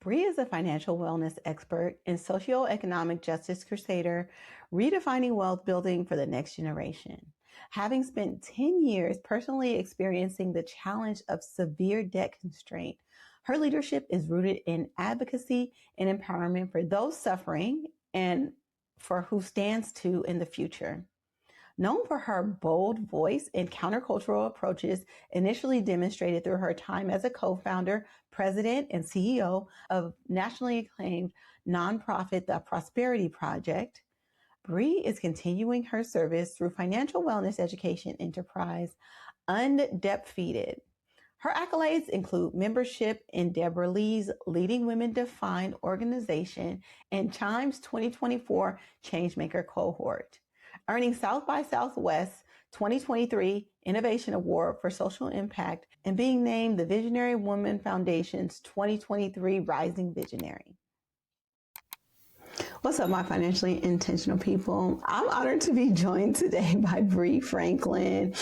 Bri is a financial wellness expert and socioeconomic justice crusader, redefining wealth building for the next generation. Having spent 10 years personally experiencing the challenge of severe debt constraint, her leadership is rooted in advocacy and empowerment for those suffering and for who stands to in the future. Known for her bold voice and countercultural approaches, initially demonstrated through her time as a co-founder, president, and CEO of nationally acclaimed nonprofit The Prosperity Project, Bri is continuing her service through financial wellness education enterprise Undefeated. Her accolades include membership in Deborah Lee's Leading Women Defined organization and Chime's 2024 Changemaker cohort, earning South by Southwest 2023 Innovation Award for Social Impact and being named the Visionary Woman Foundation's 2023 Rising Visionary. What's up, my financially intentional people? I'm honored to be joined today by Bri Franklin,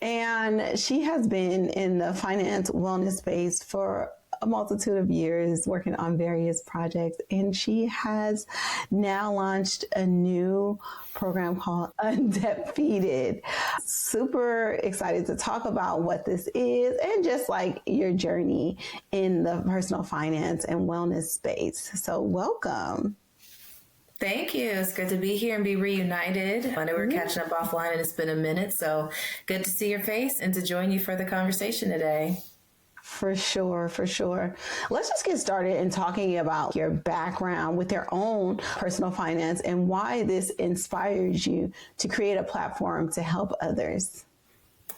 and she has been in the finance wellness space for a multitude of years, working on various projects, and she has now launched a new program called Undefeated. Super excited to talk about what this is and just like your journey in the personal finance and wellness space. So welcome. Thank you. It's good to be here and be reunited. I know we're catching up offline and it's been a minute, so good to see your face and to join you for the conversation today. For sure, for sure. Let's just get started in talking about your background with your own personal finance and why this inspires you to create a platform to help others.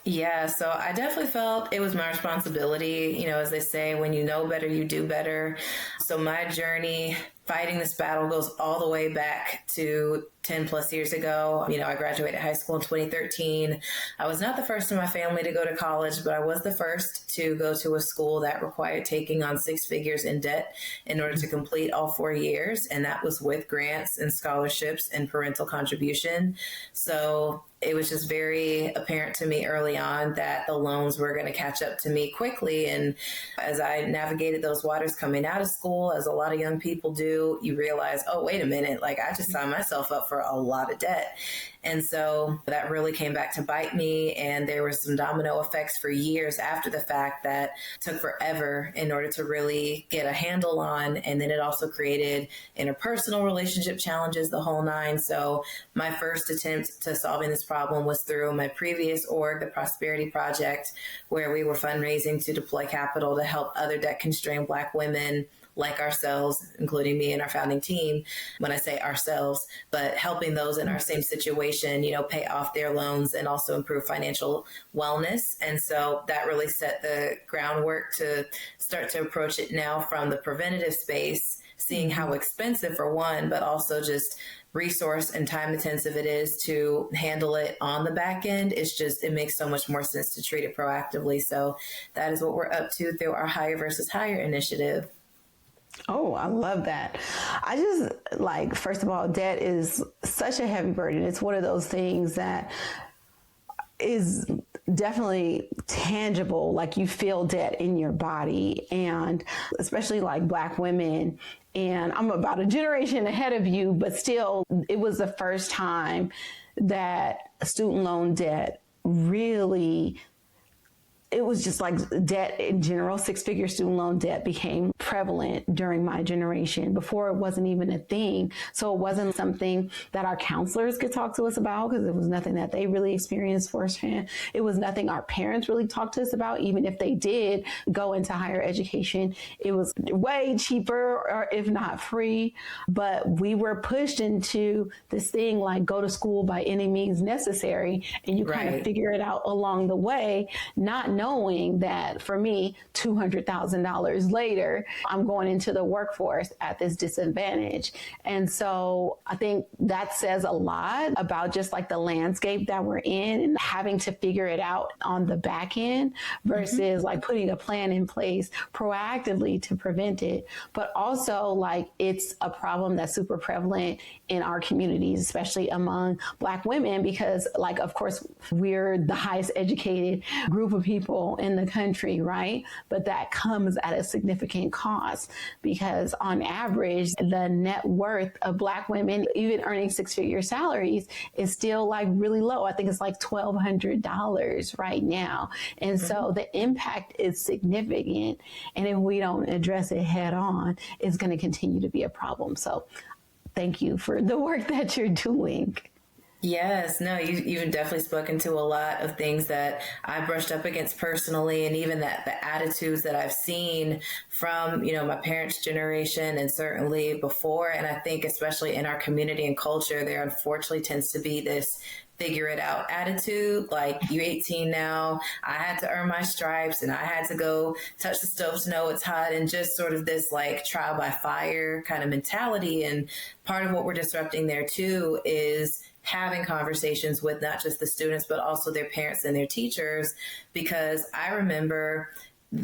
Yeah, so I definitely felt it was my responsibility. As they say, when you know better, you do better. So my journey fighting this battle goes all the way back to 10 plus years ago. I graduated high school in 2013. I was not the first in my family to go to college, but I was the first to go to a school that required taking on 6 figures in debt in order to complete all 4 years. And that was with grants and scholarships and parental contribution. So it was just very apparent to me early on that the loans were going to catch up to me quickly. And as I navigated those waters coming out of school, as a lot of young people do, you realize, oh, wait a minute, like I just signed myself up for a lot of debt. And so that really came back to bite me. And there were some domino effects for years after the fact that took forever in order to really get a handle on. And then it also created interpersonal relationship challenges, the whole nine. So my first attempt to solving this problem was through my previous org, the Prosperity Project, where we were fundraising to deploy capital to help other debt-constrained Black women like ourselves, including me and our founding team, when I say ourselves, but helping those in our same situation, pay off their loans and also improve financial wellness. And so that really set the groundwork to start to approach it now from the preventative space, seeing how expensive for one, but also just resource and time intensive it is to handle it on the back end. It makes so much more sense to treat it proactively. So that is what we're up to through our Higher versus Higher initiative. Oh, I love that. I just first of all, debt is such a heavy burden. It's one of those things that is definitely tangible, like you feel debt in your body, and especially like Black women. And I'm about a generation ahead of you, but still, it was the first time that student loan debt really, it was just like debt in general, 6-figure student loan debt became prevalent during my generation. Before, it wasn't even a thing. So it wasn't something that our counselors could talk to us about because it was nothing that they really experienced firsthand. It was nothing our parents really talked to us about. Even if they did go into higher education, it was way cheaper or if not free. But we were pushed into this thing like go to school by any means necessary. And you kind of figure it out along the way, not knowing that for me, $200,000 later, I'm going into the workforce at this disadvantage. And so I think that says a lot about just like the landscape that we're in and having to figure it out on the back end versus like putting a plan in place proactively to prevent it. But also like it's a problem that's super prevalent in our communities, especially among Black women, because like, of course, we're the highest educated group of people people in the country, right? But that comes at a significant cost because on average, the net worth of Black women, even earning six-figure salaries, is still like really low. I think it's like $1,200 right now. And so the impact is significant. And if we don't address it head on, it's going to continue to be a problem. So thank you for the work that you're doing. Yes, no, you've definitely spoken to a lot of things that I brushed up against personally, and even that the attitudes that I've seen from, my parents' generation and certainly before. And I think especially in our community and culture, there unfortunately tends to be this figure it out attitude. Like, you're 18 now, I had to earn my stripes and I had to go touch the stove to know it's hot, and just sort of this like trial by fire kind of mentality. And part of what we're disrupting there too is having conversations with not just the students, but also their parents and their teachers, because I remember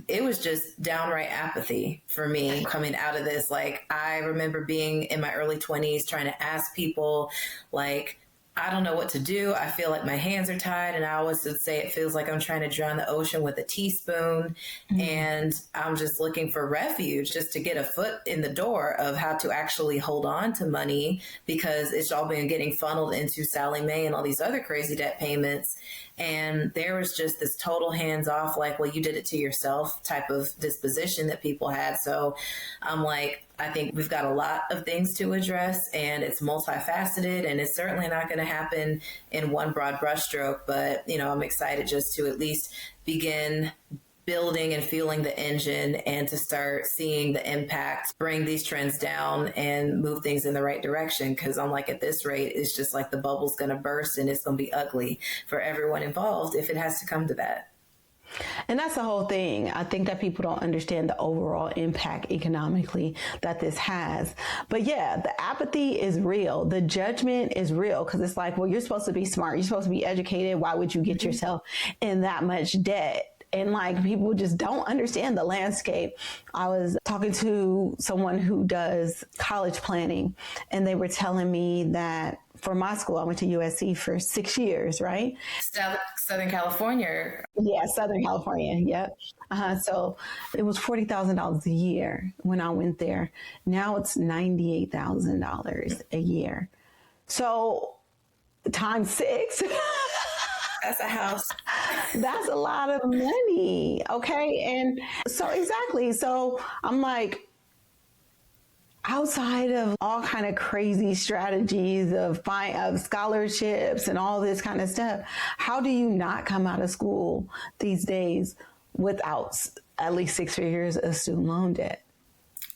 it was just downright apathy for me coming out of this. Like, I remember being in my early 20s trying to ask people, like, I don't know what to do. I feel like my hands are tied. And I always would say it feels like I'm trying to drown the ocean with a teaspoon. And I'm just looking for refuge just to get a foot in the door of how to actually hold on to money, because it's all been getting funneled into Sally Mae and all these other crazy debt payments. And there was just this total hands off, like, well, you did it to yourself type of disposition that people had. So I'm like, I think we've got a lot of things to address, and it's multifaceted, and it's certainly not going to happen in one broad brushstroke. But, I'm excited just to at least begin building and fueling the engine, and to start seeing the impact, bring these trends down and move things in the right direction. Cause I'm like, at this rate, it's just like the bubble's going to burst, and it's going to be ugly for everyone involved if it has to come to that. And that's the whole thing. I think that people don't understand the overall impact economically that this has. But yeah, the apathy is real. The judgment is real, because it's like, well, you're supposed to be smart. You're supposed to be educated. Why would you get yourself in that much debt? And like, people just don't understand the landscape. I was talking to someone who does college planning, and they were telling me that for my school, I went to USC for 6 years, right? Southern California. Yeah, Southern California. Yep. So it was $40,000 a year when I went there. Now it's $98,000 a year. So times 6. That's a house. That's a lot of money. Okay. And so exactly. So I'm like, outside of all kind of crazy strategies of scholarships and all this kind of stuff, how do you not come out of school these days without at least 6 figures of student loan debt?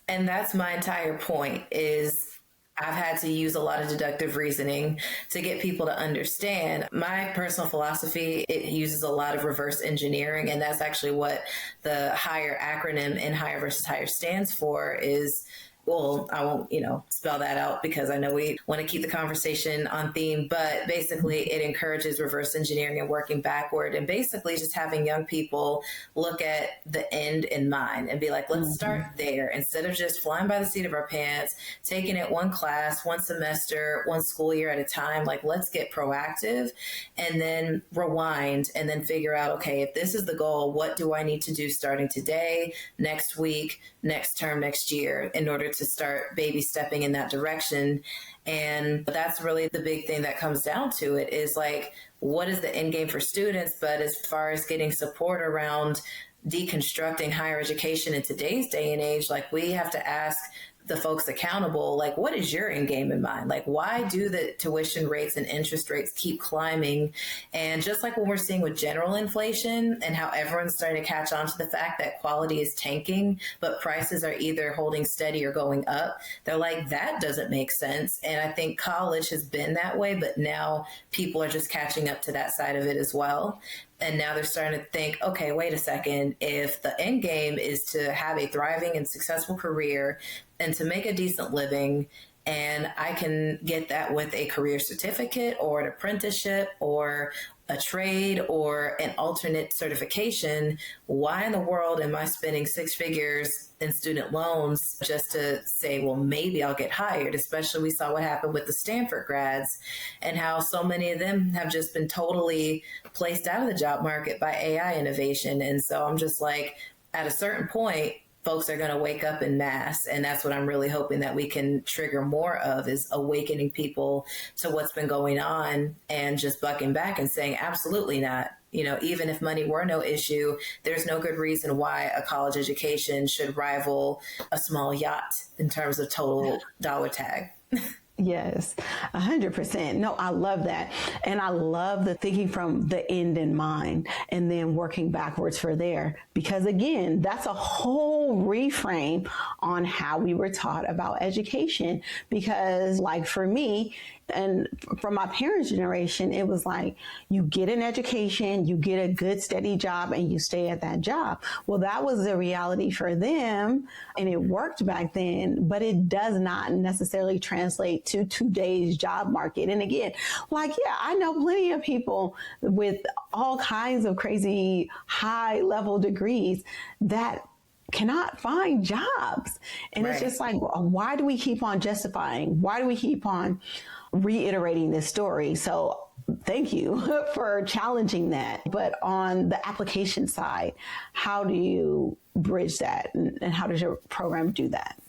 And that's my entire point, is I've had to use a lot of deductive reasoning to get people to understand. My personal philosophy, it uses a lot of reverse engineering. And that's actually what the HIRE acronym in Higher versus Higher stands for. Is, well, I won't, spell that out, because I know we want to keep the conversation on theme, but basically it encourages reverse engineering and working backward, and basically just having young people look at the end in mind and be like, let's start there, instead of just flying by the seat of our pants, taking it one class, one semester, one school year at a time. Like, let's get proactive and then rewind and then figure out, okay, if this is the goal, what do I need to do starting today, next week, next term, next year, in order to start baby stepping in that direction. And that's really the big thing that comes down to it, is like, what is the end game for students? But as far as getting support around deconstructing higher education in today's day and age, like, we have to ask the folks accountable, like, what is your end game in mind? Like, why do the tuition rates and interest rates keep climbing? And just like when we're seeing with general inflation and how everyone's starting to catch on to the fact that quality is tanking, but prices are either holding steady or going up, they're like, that doesn't make sense. And I think college has been that way, but now people are just catching up to that side of it as well. And now they're starting to think, okay, wait a second, if the end game is to have a thriving and successful career and to make a decent living, and I can get that with a career certificate or an apprenticeship or a trade or an alternate certification, why in the world am I spending six figures in student loans just to say, well, maybe I'll get hired? Especially we saw what happened with the Stanford grads and how so many of them have just been totally placed out of the job market by AI innovation. And so I'm just like, at a certain point, folks are going to wake up in mass. And that's what I'm really hoping that we can trigger more of, is awakening people to what's been going on and just bucking back and saying, absolutely not. You know, even if money were no issue, there's no good reason why a college education should rival a small yacht in terms of total dollar tag. Yes, 100%. No, I love that. And I love the thinking from the end in mind and then working backwards for there. Because again, that's a whole reframe on how we were taught about education. Because like for me, and from my parents' generation, it was like, you get an education, you get a good, steady job, and you stay at that job. Well, that was the reality for them, and it worked back then, but it does not necessarily translate to today's job market. And again, like, yeah, I know plenty of people with all kinds of crazy high level degrees that cannot find jobs. And It's just like, why do we keep on justifying? Why do we keep on reiterating this story? So thank you for challenging that. But on the application side, how do you bridge that? And how does your program do that?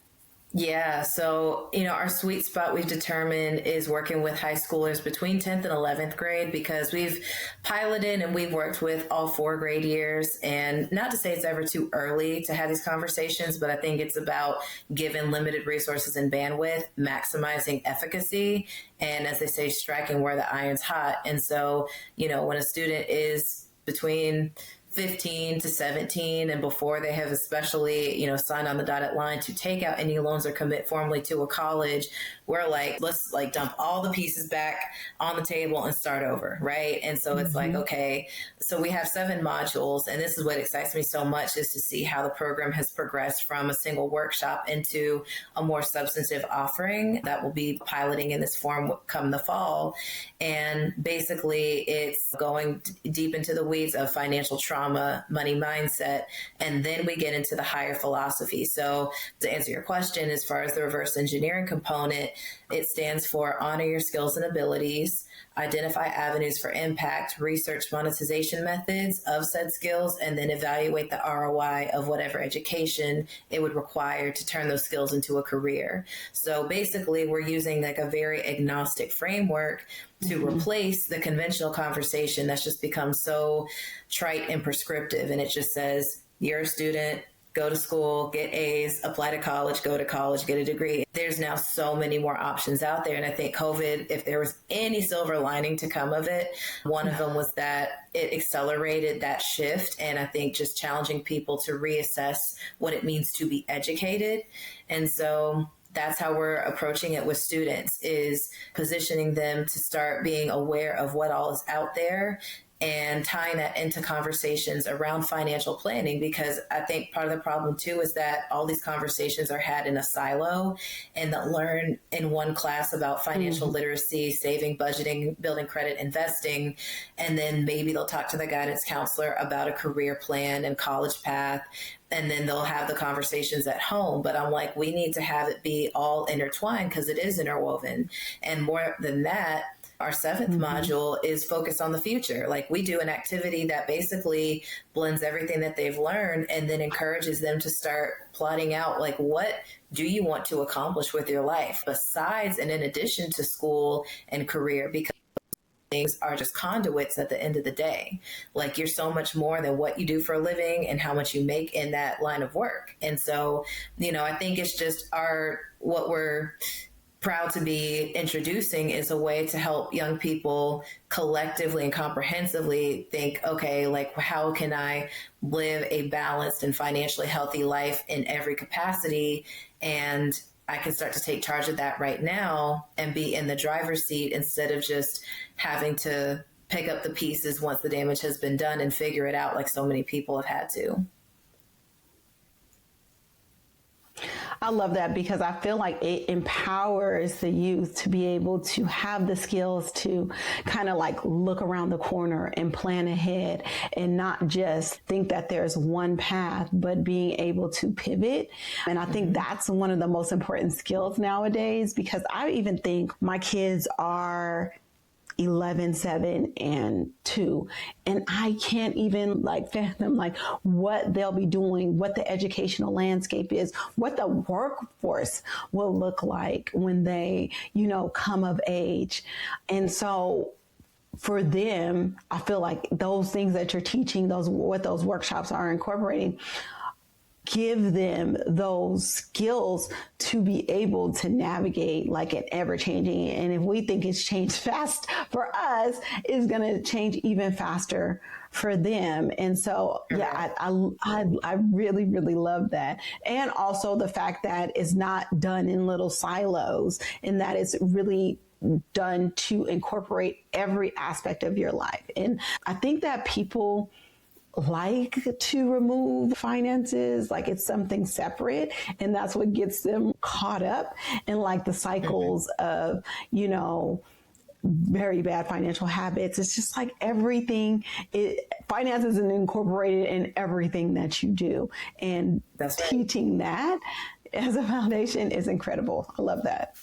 Yeah. So, you know, our sweet spot we've determined is working with high schoolers between 10th and 11th grade, because we've piloted and we've worked with all 4 grade years. And not to say it's ever too early to have these conversations, but I think it's about, given limited resources and bandwidth, maximizing efficacy. And as they say, striking where the iron's hot. And so, you know, when a student is between 15 to 17 and before they have especially, you know, signed on the dotted line to take out any loans or commit formally to a college, we're like, let's like dump all the pieces back on the table and start over, right? And so it's like, okay, so we have 7 modules, and this is what excites me so much, is to see how the program has progressed from a single workshop into a more substantive offering that will be piloting in this form come the fall. And basically it's going deep into the weeds of financial trauma, money mindset, and then we get into the higher philosophy. So to answer your question, as far as the reverse engineering component, it stands for honor your skills and abilities, identify avenues for impact, research monetization methods of said skills, and then evaluate the ROI of whatever education it would require to turn those skills into a career. So basically, we're using like a very agnostic framework to replace the conventional conversation that's just become so trite and prescriptive. And it just says, you're a student, go to school, get A's, apply to college, go to college, get a degree. There's now so many more options out there. And I think COVID, if there was any silver lining to come of it, one of them was that it accelerated that shift. And I think just challenging people to reassess what it means to be educated. And so that's how we're approaching it with students, is positioning them to start being aware of what all is out there and tying that into conversations around financial planning. Because I think part of the problem too is that all these conversations are had in a silo, and they'll learn in one class about financial literacy, saving, budgeting, building credit, investing. And then maybe they'll talk to the guidance counselor about a career plan and college path. And then they'll have the conversations at home. But I'm like, we need to have it be all intertwined, because it is interwoven. And more than that, our 7th module is focused on the future. Like, we do an activity that basically blends everything that they've learned and then encourages them to start plotting out, like, what do you want to accomplish with your life besides and in addition to school and career? Because things are just conduits at the end of the day. Like, you're so much more than what you do for a living and how much you make in that line of work. And so, you know, I think it's just what we're proud to be introducing is a way to help young people collectively and comprehensively think, okay, like, how can I live a balanced and financially healthy life in every capacity? And I can start to take charge of that right now and be in the driver's seat instead of just having to pick up the pieces once the damage has been done and figure it out like so many people have had to. I love that because I feel like it empowers the youth to be able to have the skills to kind of like look around the corner and plan ahead and not just think that there's one path, but being able to pivot. And I think that's one of the most important skills nowadays, because I even think my kids are 11, 7, and 2. And I can't even like fathom like what they'll be doing, what the educational landscape is, what the workforce will look like when they, come of age. And so for them, I feel like those things that you're teaching, what those workshops are incorporating, give them those skills to be able to navigate like an ever changing. And if we think it's changed fast for us, it's going to change even faster for them. And so, yeah, I really, really love that. And also the fact that it's not done in little silos and that it's really done to incorporate every aspect of your life. And I think that people like to remove finances, like it's something separate, and that's what gets them caught up in like the cycles of, very bad financial habits. It's just like everything, finance is incorporated in everything that you do, and teaching that as a foundation is incredible. I love that.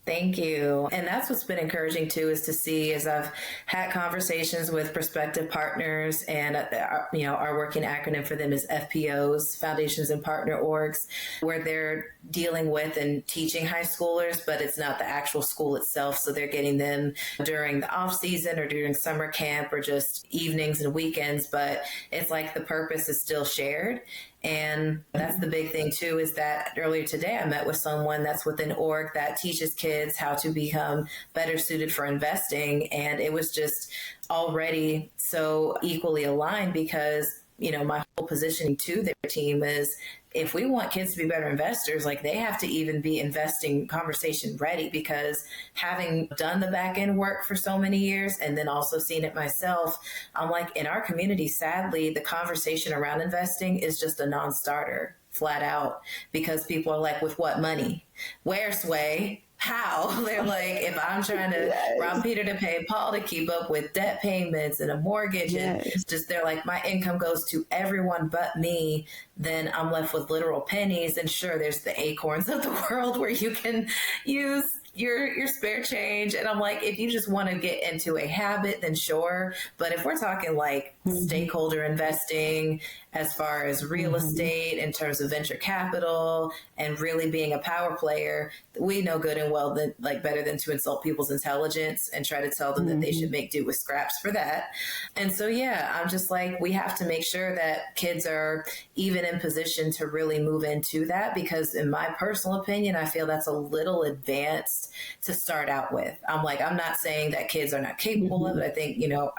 Thank you. And that's what's been encouraging too, is to see as I've had conversations with prospective partners, and our working acronym for them is FPOs, Foundations and Partner Orgs, where they're dealing with and teaching high schoolers, but it's not the actual school itself. So they're getting them during the off season or during summer camp or just evenings and weekends, but it's like the purpose is still shared. And that's the big thing too, is that earlier today I met with someone that's with an org that teaches kids how to become better suited for investing. And it was just already so equally aligned because, my whole positioning to their team is, if we want kids to be better investors, like they have to even be investing conversation ready, because having done the back end work for so many years and then also seen it myself, I'm like, in our community, sadly, the conversation around investing is just a non-starter, flat out, because people are like, with what money? Where, Sway? How? They're like, if I'm trying to rob Peter to pay Paul to keep up with debt payments and a mortgage, and just, they're like, my income goes to everyone but me, then I'm left with literal pennies. And sure, there's the acorns of the world where you can use your spare change. And I'm like, if you just want to get into a habit, then sure. But if we're talking like stakeholder investing, as far as real estate, in terms of venture capital, and really being a power player, we know good and well that like better than to insult people's intelligence and try to tell them that they should make do with scraps for that. And so, yeah, I'm just like, we have to make sure that kids are even in position to really move into that, because in my personal opinion, I feel that's a little advanced to start out with. I'm like, I'm not saying that kids are not capable of it. I think,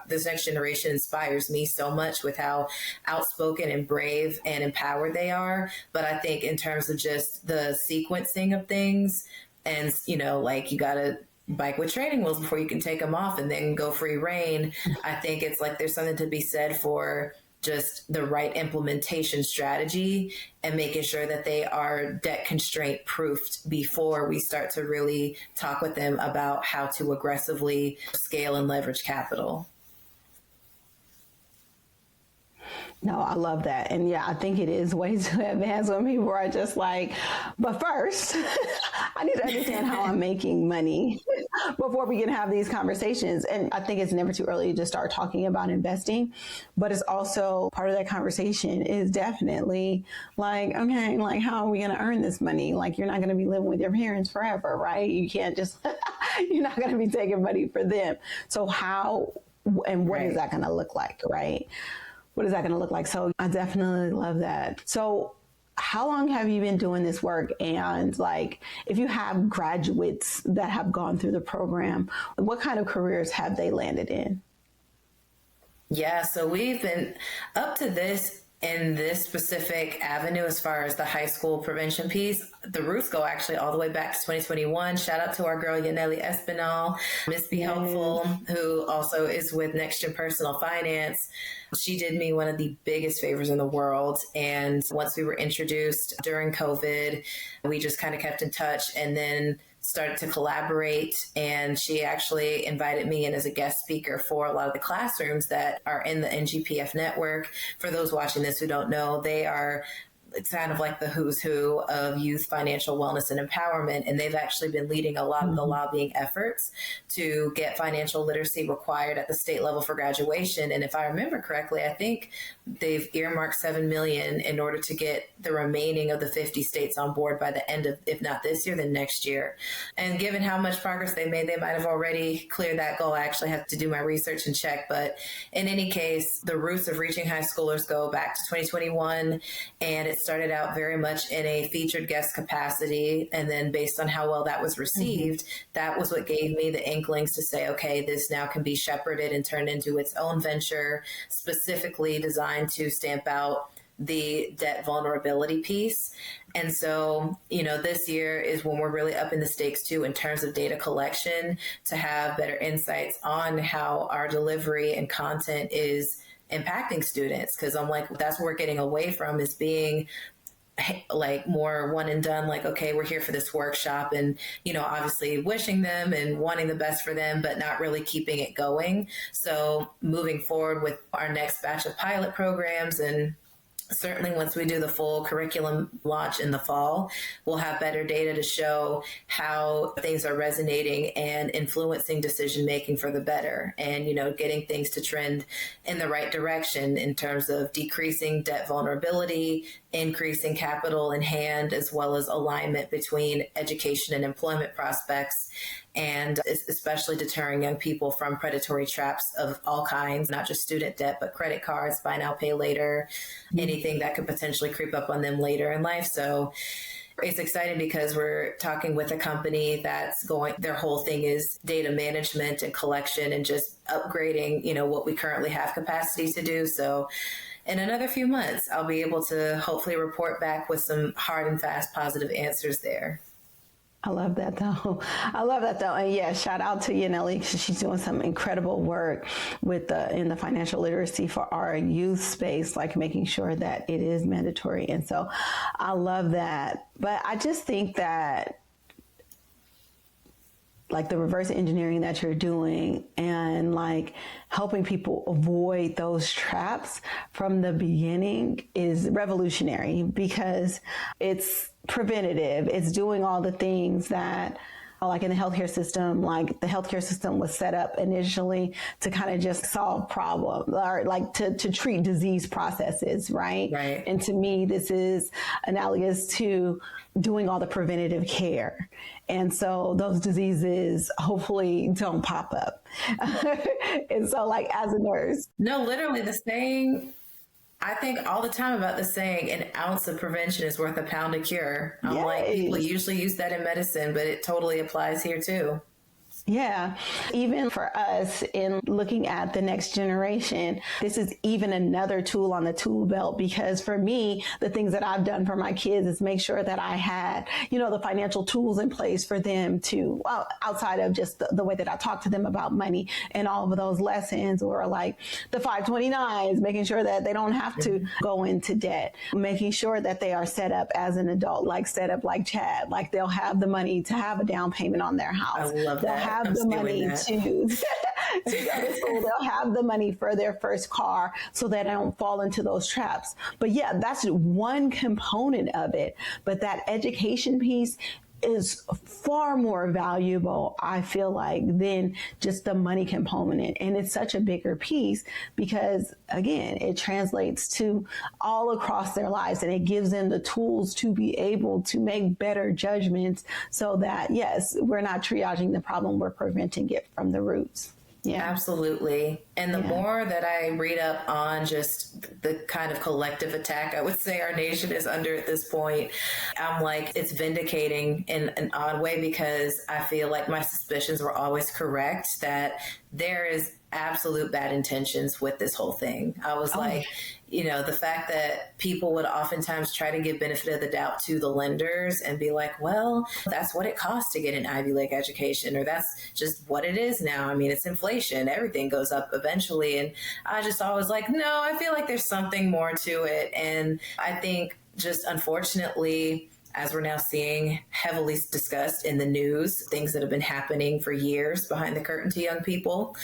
this next generation inspires me so much with how outspoken and brave and empowered they are. But I think in terms of just the sequencing of things, and, like you got to bike with training wheels before you can take them off and then go free reign. I think it's like there's something to be said for just the right implementation strategy and making sure that they are debt constraint proofed before we start to really talk with them about how to aggressively scale and leverage capital. No, I love that. And yeah, I think it is way too advanced when people are just like, but first, I need to understand how I'm making money before we can have these conversations. And I think it's never too early to start talking about investing, but it's also part of that conversation is definitely like, okay, like how are we going to earn this money? Like you're not going to be living with your parents forever, right? You can't just, you're not going to be taking money for them. So how, and what is that going to look like, right? What is that going to look like? So I definitely love that. So how long have you been doing this work? And like, if you have graduates that have gone through the program, what kind of careers have they landed in? Yeah, so we've been up to this in this specific avenue, as far as the high school prevention piece, the roots go actually all the way back to 2021. Shout out to our girl, Yaneli Espinal, Miss Be Helpful, who also is with Next Gen Personal Finance. She did me one of the biggest favors in the world. And once we were introduced during COVID, we just kind of kept in touch and then started to collaborate. And she actually invited me in as a guest speaker for a lot of the classrooms that are in the NGPF network. For those watching this who don't know, it's kind of like the who's who of youth financial wellness and empowerment. And they've actually been leading a lot of the lobbying efforts to get financial literacy required at the state level for graduation. And if I remember correctly, I think they've earmarked $7 million in order to get the remaining of the 50 states on board by the end of, if not this year, then next year. And given how much progress they made, they might have already cleared that goal. I actually have to do my research and check. But in any case, the roots of reaching high schoolers go back to 2021. And it started out very much in a featured guest capacity. And then based on how well that was received, that was what gave me the inklings to say, okay, this now can be shepherded and turned into its own venture, specifically designed to stamp out the debt vulnerability piece. And so, this year is when we're really upping the stakes too, in terms of data collection, to have better insights on how our delivery and content is impacting students. Cause I'm like, that's what we're getting away from, is being like more one and done, like, okay, we're here for this workshop, and, obviously wishing them and wanting the best for them, but not really keeping it going. So moving forward with our next batch of pilot programs, and certainly once we do the full curriculum launch in the fall, we'll have better data to show how things are resonating and influencing decision making for the better, and, getting things to trend in the right direction in terms of decreasing debt vulnerability, increasing capital in hand, as well as alignment between education and employment prospects, and especially deterring young people from predatory traps of all kinds, not just student debt, but credit cards, buy now, pay later, anything that could potentially creep up on them later in life. So it's exciting because we're talking with a company their whole thing is data management and collection and just upgrading, what we currently have capacity to do. So in another few months, I'll be able to hopefully report back with some hard and fast positive answers there. I love that though. And yeah, shout out to Yaneli. She's doing some incredible work in the financial literacy for our youth space, like making sure that it is mandatory. And so I love that. But I just think that like the reverse engineering that you're doing and like helping people avoid those traps from the beginning is revolutionary, because it's preventative. It's doing all the things that, like in the healthcare system, like the healthcare system was set up initially to kind of just solve problems, or like to treat disease processes, right? Right. And to me, this is analogous to doing all the preventative care. And so those diseases hopefully don't pop up. And so like as a nurse. No, literally the saying, I think all the time about the saying, an ounce of prevention is worth a pound of cure. I'm like, people usually use that in medicine, but it totally applies here too. Yeah. Even for us in looking at the next generation, this is even another tool on the tool belt, because for me, the things that I've done for my kids is make sure that I had, the financial tools in place for them to, outside of just the way that I talk to them about money and all of those lessons, or like the 529s, making sure that they don't have to go into debt, making sure that they are set up as an adult, like set up like Chad, like they'll have the money to have a down payment on their house. I love that. Have the money to go to school. They'll have the money for their first car so they don't fall into those traps. But yeah, that's one component of it. But that education piece is far more valuable, I feel like, than just the money component. And it's such a bigger piece because, again, it translates to all across their lives, and it gives them the tools to be able to make better judgments so that, yes, we're not triaging the problem, we're preventing it from the roots. Yeah, absolutely. And the more that I read up on just the kind of collective attack I would say our nation is under at this point, I'm like, it's vindicating in an odd way, because I feel like my suspicions were always correct, that there is absolute bad intentions with this whole thing. I was like, the fact that people would oftentimes try to give benefit of the doubt to the lenders and be like, well, that's what it costs to get an Ivy League education, or that's just what it is now. I mean, it's inflation. Everything goes up eventually. And I just always like, no, I feel like there's something more to it. And I think just unfortunately, as we're now seeing heavily discussed in the news, things that have been happening for years behind the curtain to young people.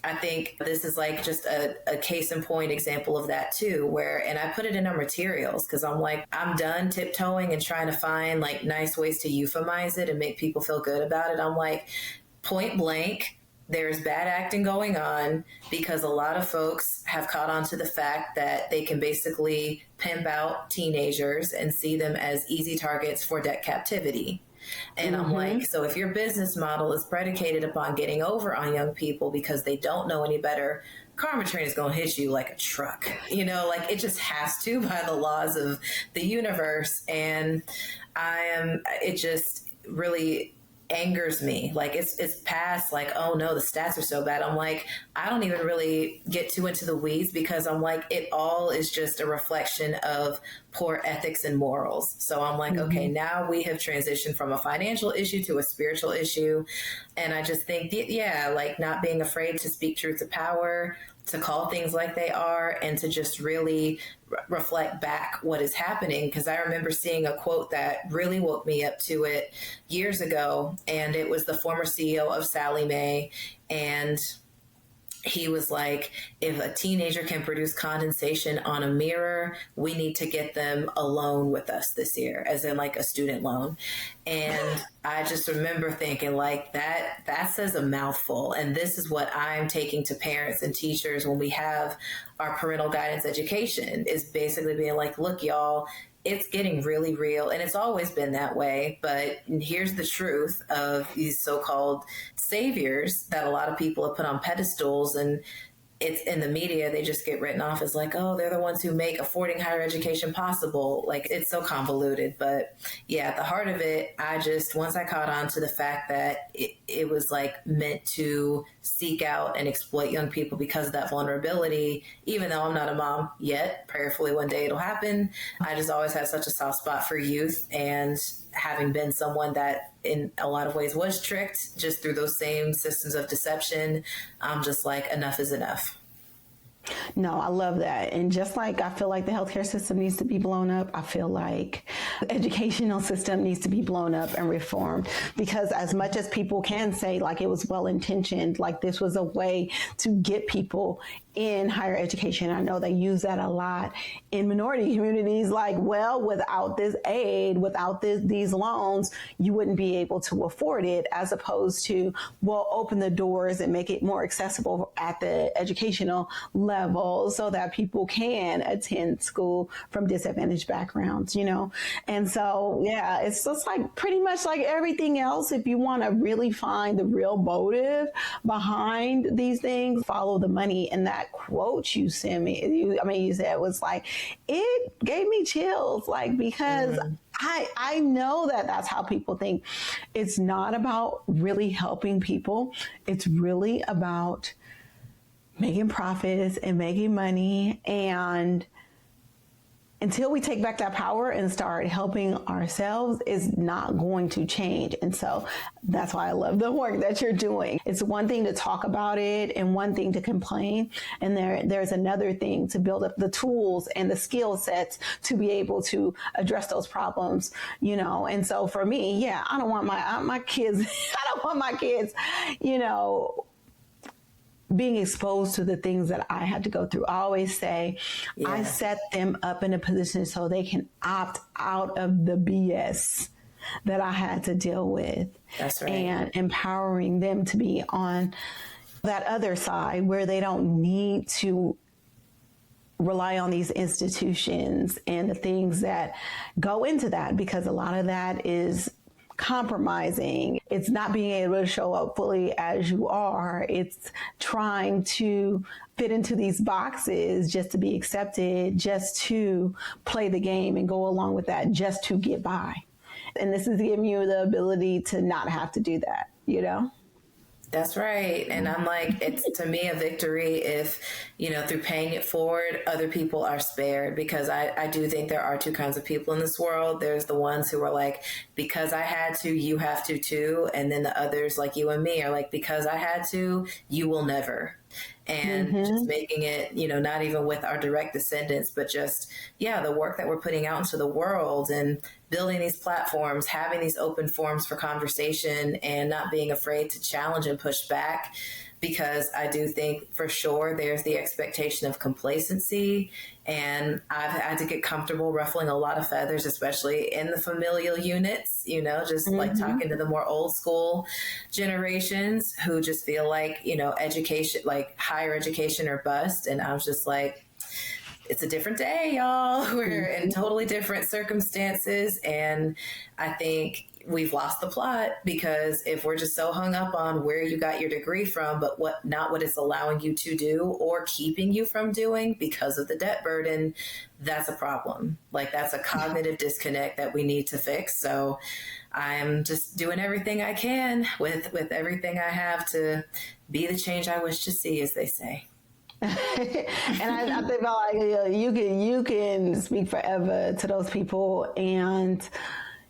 I think this is like just a case in point example of that too, and I put it in our materials because I'm like, I'm done tiptoeing and trying to find like nice ways to euphemize it and make people feel good about it. I'm like, point blank, there's bad acting going on because a lot of folks have caught on to the fact that they can basically pimp out teenagers and see them as easy targets for debt captivity. And I'm like, so if your business model is predicated upon getting over on young people because they don't know any better, karma train is going to hit you like a truck, like it just has to by the laws of the universe. And it just really angers me. Like it's past like, oh no, the stats are so bad. I'm like, I don't even really get too into the weeds because I'm like, it all is just a reflection of poor ethics and morals. So I'm like, okay, now we have transitioned from a financial issue to a spiritual issue. And I just think, like not being afraid to speak truth to power, to call things like they are, and to just really reflect back what is happening. Because I remember seeing a quote that really woke me up to it years ago, and it was the former CEO of Sallie Mae, and he was like, if a teenager can produce condensation on a mirror, we need to get them a loan with us this year, as in like a student loan. And I just remember thinking like that says a mouthful. And this is what I'm taking to parents and teachers when we have our parental guidance education, is basically being like, look, y'all, it's getting really real, and it's always been that way. But here's the truth of these so-called saviors that a lot of people have put on pedestals, and it's in the media, they just get written off as like, oh, they're the ones who make affording higher education possible. Like, it's so convoluted. But yeah, at the heart of it, once I caught on to the fact that it was like meant to seek out and exploit young people because of that vulnerability, even though I'm not a mom yet, prayerfully one day it'll happen. I just always had such a soft spot for youth, and having been someone that in a lot of ways was tricked just through those same systems of deception, I'm just like, enough is enough. No, I love that. And just like I feel like the healthcare system needs to be blown up, I feel like the educational system needs to be blown up and reformed. Because as much as people can say like it was well intentioned, like this was a way to get people in higher education. I know they use that a lot in minority communities, like, well, without this aid, without these loans, you wouldn't be able to afford it, as opposed to, well, open the doors and make it more accessible at the educational level so that people can attend school from disadvantaged backgrounds, And so, yeah, it's just like pretty much like everything else. If you want to really find the real motive behind these things, follow the money. And that quote you sent me, you said, it was like, it gave me chills, like, because I know that that's how people think. It's not about really helping people. It's really about making profits and making money. And until we take back that power and start helping ourselves, is not going to change. And so that's why I love the work that you're doing. It's one thing to talk about it and one thing to complain. And there's another thing to build up the tools and the skill sets to be able to address those problems, And so for me, I don't want my kids, being exposed to the things that I had to go through. I always say, I set them up in a position so they can opt out of the BS that I had to deal with. That's right. And empowering them to be on that other side where they don't need to rely on these institutions and the things that go into that, because a lot of that is compromising. It's not being able to show up fully as you are. It's trying to fit into these boxes just to be accepted, just to play the game and go along with that, just to get by. And this is giving you the ability to not have to do that, That's right. And I'm like, it's to me a victory if, through paying it forward, other people are spared, because I do think there are two kinds of people in this world. There's the ones who are like, because I had to, you have to too. And then the others like you and me are like, because I had to, you will never. And just making it, not even with our direct descendants, but just, the work that we're putting out into the world and building these platforms, having these open forums for conversation, and not being afraid to challenge and push back. Because I do think for sure there's the expectation of complacency. And I've had to get comfortable ruffling a lot of feathers, especially in the familial units, just like talking to the more old school generations who just feel like, education, like higher education or bust. And I was just like, it's a different day, y'all. We're in totally different circumstances. And I think we've lost the plot, because if we're just so hung up on where you got your degree from, but not what it's allowing you to do or keeping you from doing because of the debt burden, that's a problem. Like, that's a cognitive disconnect that we need to fix. So I'm just doing everything I can with everything I have to be the change I wish to see, as they say. And I think about, like, you can speak forever to those people and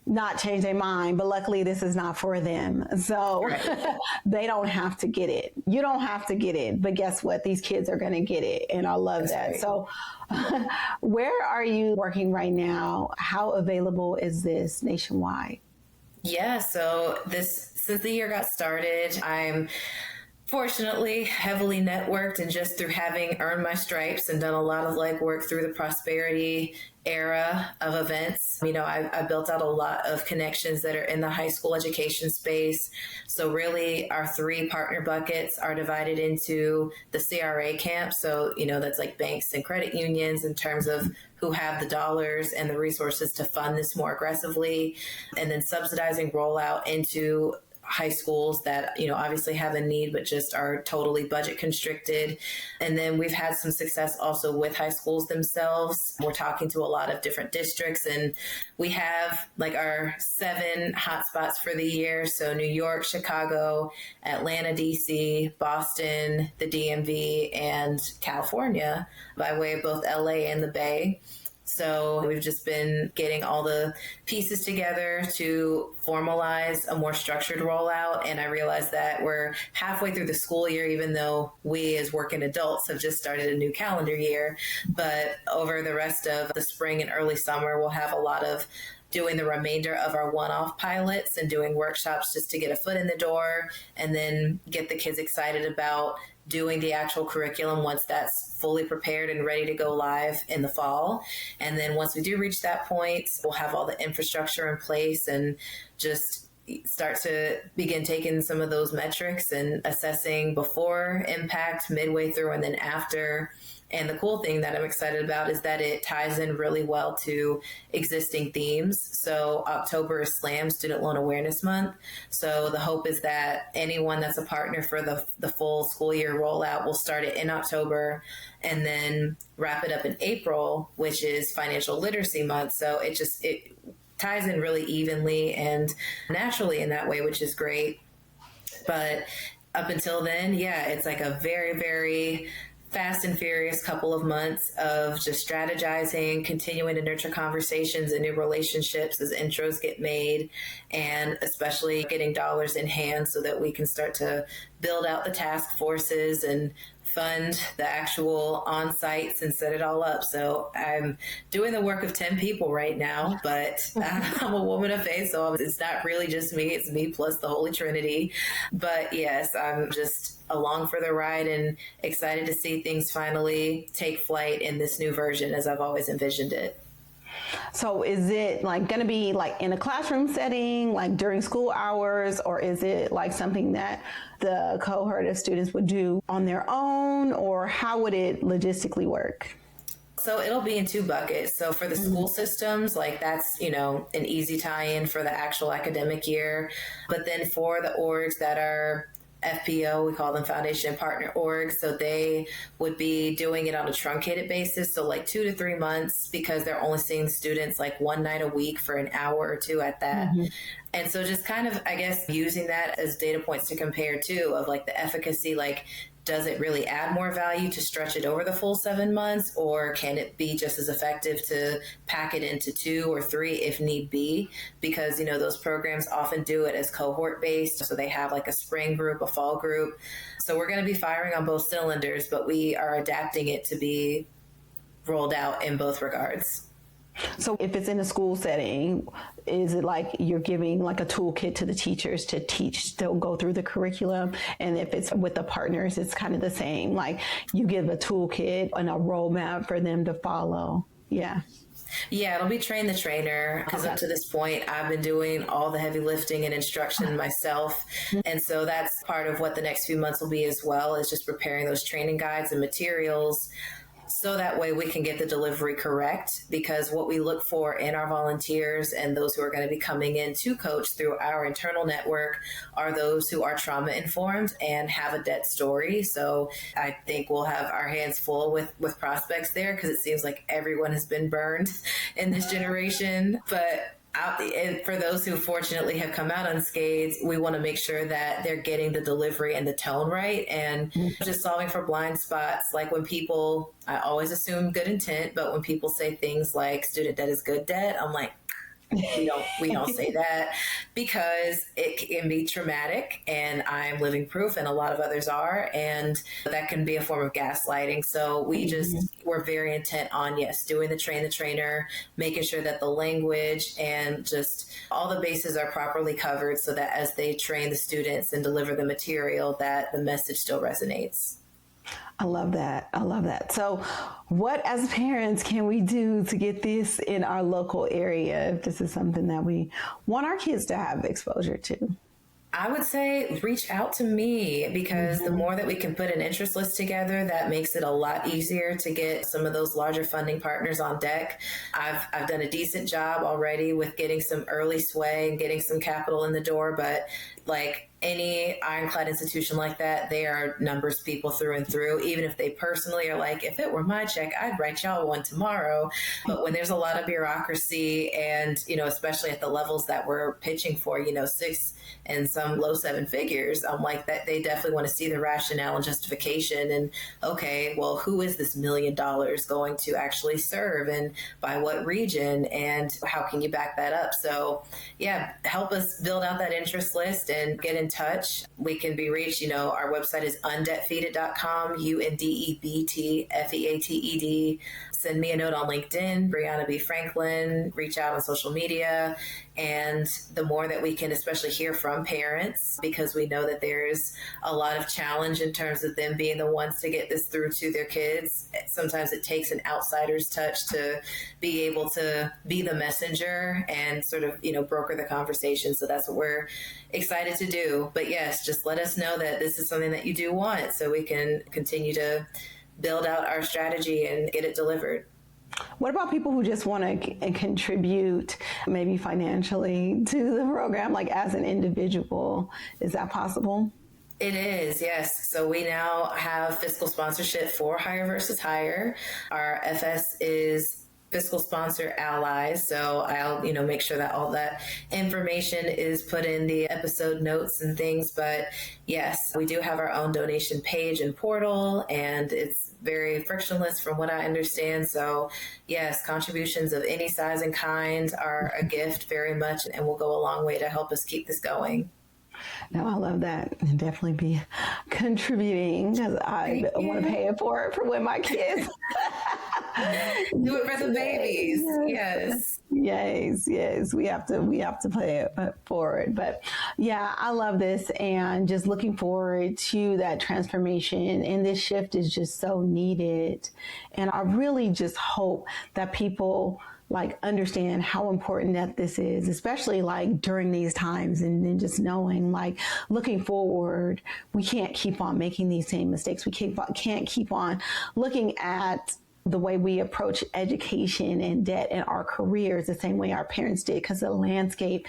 not change their mind, but luckily this is not for them. So right. They don't have to get it. You don't have to get it, but guess what? These kids are going to get it. And I love That's that. Right. So where are you working right now? How available is this nationwide? Yeah. So since the year got started, I'm fortunately heavily networked, and just through having earned my stripes and done a lot of legwork through the prosperity era of events, I built out a lot of connections that are in the high school education space. So really our 3 partner buckets are divided into the CRA camp. So, that's like banks and credit unions in terms of who have the dollars and the resources to fund this more aggressively, and then subsidizing rollout into high schools that, obviously have a need, but just are totally budget constricted. And then we've had some success also with high schools themselves. We're talking to a lot of different districts, and we have like our 7 hotspots for the year. So New York, Chicago, Atlanta, DC, Boston, the DMV, and California, by way of both LA and the Bay. So we've just been getting all the pieces together to formalize a more structured rollout. And I realized that we're halfway through the school year, even though we as working adults have just started a new calendar year. But over the rest of the spring and early summer, we'll have a lot of doing the remainder of our one-off pilots and doing workshops just to get a foot in the door, and then get the kids excited about doing the actual curriculum once that's fully prepared and ready to go live in the fall. And then once we do reach that point, we'll have all the infrastructure in place and just start to begin taking some of those metrics and assessing before impact, midway through, and then after. And the cool thing that I'm excited about is that it ties in really well to existing themes. So October is SLAM, Student Loan Awareness Month. So the hope is that anyone that's a partner for the full school year rollout will start it in October and then wrap it up in April, which is Financial Literacy Month. So it ties in really evenly and naturally in that way, which is great. But up until then, it's like a very, very fast and furious couple of months of just strategizing, continuing to nurture conversations and new relationships as intros get made, and especially getting dollars in hand so that we can start to build out the task forces and fund the actual on-sites and set it all up. So I'm doing the work of 10 people right now, but I'm a woman of faith, so it's not really just me. It's me plus the Holy Trinity. But yes, I'm just along for the ride and excited to see things finally take flight in this new version as I've always envisioned it. So is it like going to be like in a classroom setting, like during school hours, or is it like something that the cohort of students would do on their own, or how would it logistically work? So it'll be in 2 buckets. So for the school systems, like that's, an easy tie-in for the actual academic year. But then for the orgs that are FPO, we call them Foundation Partner Org. So they would be doing it on a truncated basis. So like 2 to 3 months, because they're only seeing students like one night a week for an hour or two at that. Mm-hmm. And so just kind of, I guess, using that as data points to compare too, of like the efficacy, like, does it really add more value to stretch it over the full 7 months, or can it be just as effective to pack it into 2 or 3 if need be? Because, those programs often do it as cohort based. So they have like a spring group, a fall group. So we're going to be firing on both cylinders, but we are adapting it to be rolled out in both regards. So if it's in a school setting, is it like you're giving like a toolkit to the teachers to teach, they'll go through the curriculum? And if it's with the partners, it's kind of the same, like you give a toolkit and a roadmap for them to follow. Yeah. Yeah, it'll be train the trainer, because up to this point, I've been doing all the heavy lifting and instruction myself. And so that's part of what the next few months will be as well, is just preparing those training guides and materials, so that way we can get the delivery correct, because what we look for in our volunteers and those who are going to be coming in to coach through our internal network are those who are trauma informed and have a debt story. So I think we'll have our hands full with prospects there, because it seems like everyone has been burned in this generation. But and for those who fortunately have come out unscathed, we want to make sure that they're getting the delivery and the tone right, and just solving for blind spots. Like when people, I always assume good intent, but when people say things like student debt is good debt, I'm like, we don't say that, because it can be traumatic, and I'm living proof, and a lot of others are, and that can be a form of gaslighting. So we're very intent on, yes, doing the train the trainer, making sure that the language and just all the bases are properly covered, so that as they train the students and deliver the material, that the message still resonates. I love that. I love that. So what, as parents, can we do to get this in our local area, if this is something that we want our kids to have exposure to? I would say reach out to me, because the more that we can put an interest list together, that makes it a lot easier to get some of those larger funding partners on deck. I've done a decent job already with getting some early sway and getting some capital in the door, but like any ironclad institution like that, they are numbers people through and through. Even if they personally are like, if it were my check, I'd write y'all one tomorrow. But when there's a lot of bureaucracy, and, especially at the levels that we're pitching for, 6 and some low 7 figures, I'm like, that they definitely want to see the rationale and justification. And okay, well, who is this $1 million going to actually serve, and by what region, and how can you back that up? So yeah, help us build out that interest list and get in touch. We can be reached, our website is undebtfeated.com, UNDEBTFEATED. Send me a note on LinkedIn, Bri Franklin, reach out on social media. And the more that we can especially hear from parents, because we know that there's a lot of challenge in terms of them being the ones to get this through to their kids. Sometimes it takes an outsider's touch to be able to be the messenger and sort of, broker the conversation. So that's what we're excited to do. But yes, just let us know that this is something that you do want, so we can continue to build out our strategy and get it delivered. What about people who just want to contribute maybe financially to the program, like as an individual? Is that possible? It is, yes. So we now have fiscal sponsorship for Hire versus Hire. Our FS is fiscal sponsor allies. So I'll, make sure that all that information is put in the episode notes and things. But yes, we do have our own donation page and portal, and it's very frictionless from what I understand. So yes, contributions of any size and kind are a gift very much, and will go a long way to help us keep this going. No, I love that. And definitely be contributing, because I want to pay it for when my kids do it for the babies. Yes. Yes. We have to pay it forward. But yeah, I love this, and just looking forward to that transformation. And this shift is just so needed. And I really just hope that people understand how important that this is, especially during these times, and then just knowing looking forward, we can't keep on making these same mistakes. We can't keep on looking at the way we approach education and debt in our careers the same way our parents did, because the landscape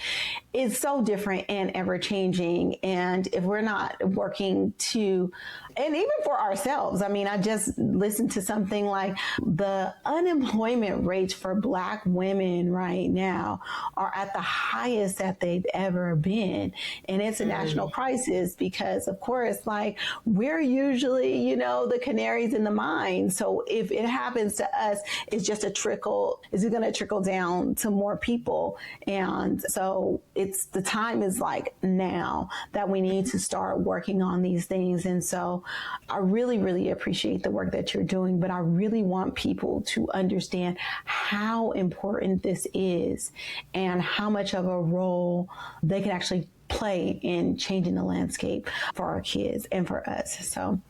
is so different and ever changing. And if we're not working to, and even for ourselves, I mean, I just listened to something like the unemployment rates for Black women right now are at the highest that they've ever been. And it's a national crisis because, of course, like we're usually, you know, the canaries in the mine. So if it happens to us, it's just a trickle. Is it going to trickle down to more people? And so the time is like now that we need to start working on these things. And so I really, really appreciate the work that you're doing, but I really want people to understand how important this is and how much of a role they can actually play in changing the landscape for our kids and for us. So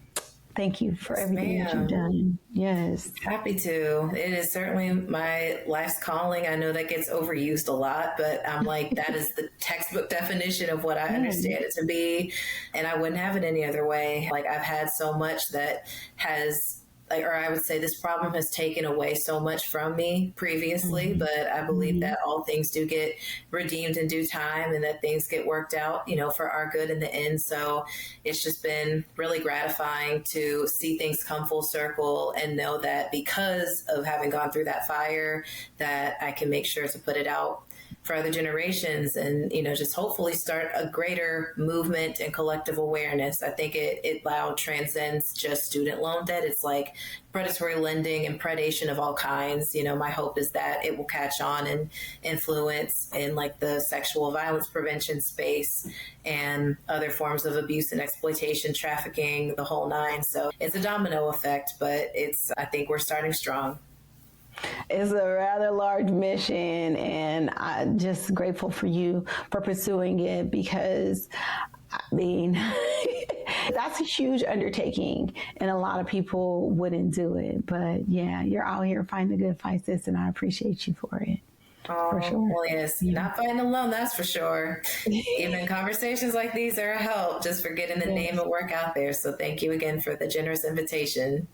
thank you for everything that you've done. Yes. Happy to. It is certainly my life's calling. I know that gets overused a lot, but I'm like, that is the textbook definition of what I understand it to be. And I wouldn't have it any other way. Like I've had so much that has, like, or I would say this problem has taken away so much from me previously, but I believe that all things do get redeemed in due time and that things get worked out, you know, for our good in the end. So it's just been really gratifying to see things come full circle and know that because of having gone through that fire, that I can make sure to put it out for other generations and, you know, just hopefully start a greater movement and collective awareness. I think it now transcends just student loan debt. It's like predatory lending and predation of all kinds. You know, my hope is that it will catch on and influence in like the sexual violence prevention space and other forms of abuse and exploitation, trafficking, the whole nine. So it's a domino effect, but I think we're starting strong. It's a rather large mission, and I'm just grateful for you for pursuing it because, I mean, that's a huge undertaking, and a lot of people wouldn't do it. But yeah, you're out here fighting the good fight, sis, and I appreciate you for it. Oh, for sure. Well, yes, not fighting alone, that's for sure. Even conversations like these are a help just for getting the name and work out there. So thank you again for the generous invitation.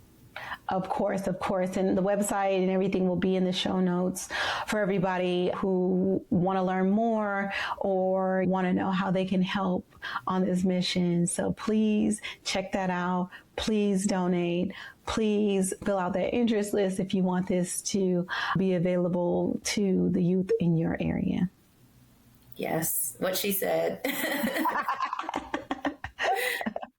Of course, of course. And the website and everything will be in the show notes for everybody who want to learn more or want to know how they can help on this mission. So please check that out. Please donate. Please fill out that interest list if you want this to be available to the youth in your area. Yes, what she said.